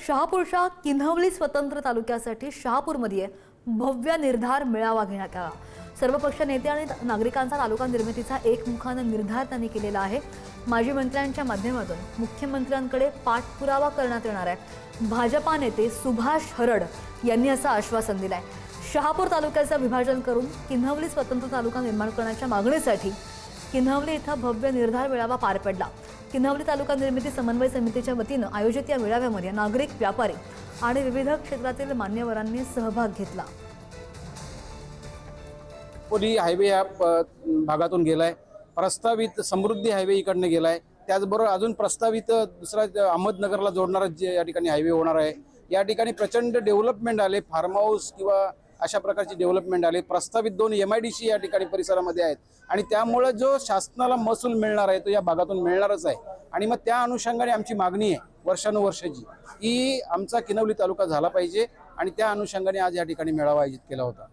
शहापूरच्या किन्हवली स्वतंत्र तालुक्यासाठी शहापूरमध्ये भव्य निर्धार मेळावा घेण्यात आला। सर्वपक्षीय नेते आणि नागरिकांचा तालुका निर्मितीचा एकमुखाने निर्धार त्यांनी केलेला आहे। माजी मंत्र्यांच्या माध्यमातून मुख्यमंत्र्यांकडे पाठपुरावा करण्यात येणार आहे। भाजपा नेते सुभाष हरड यांनी असं आश्वासन दिलंय। शहापूर तालुक्याचं विभाजन करून किन्हवली स्वतंत्र तालुका निर्माण करण्याच्या मागणीसाठी किन्हवली इथं भव्य निर्धार मेळावा पार पडला। किन्हवली तालुका निर्मिती समन्वय समितीच्या वतीनं आयोजित या मेळाव्यामध्ये नागरिक, व्यापारी आणि विविध क्षेत्रातील मान्यवरांनी सहभाग घेतला। पुरी हायवे या भागातून गेलाय, प्रस्तावित समृद्धी हायवे इकडने गेलाय, त्याचबरोबर अजून प्रस्तावित दुसरा अहमदनगरला जोडणारा जे या ठिकाणी हायवे होणार आहे। या ठिकाणी प्रचंड डेव्हलपमेंट आले, फार्म हाऊस किंवा अशा प्रकारची डेव्हलपमेंट आले। प्रस्तावित 2 MIDC या ठिकाणी परिसरामध्ये आहेत आणि त्यामुळे जो शासनाला महसूल मिळणार आहे तो या भागातून मिळणारच आहे। आणि मग त्या अनुषंगाने आमची मागणी आहे वर्षानुवर्षाची की आमचा किन्हवली तालुका झाला पाहिजे आणि त्या अनुषंगाने आज या ठिकाणी मेळावा आयोजित केला होता।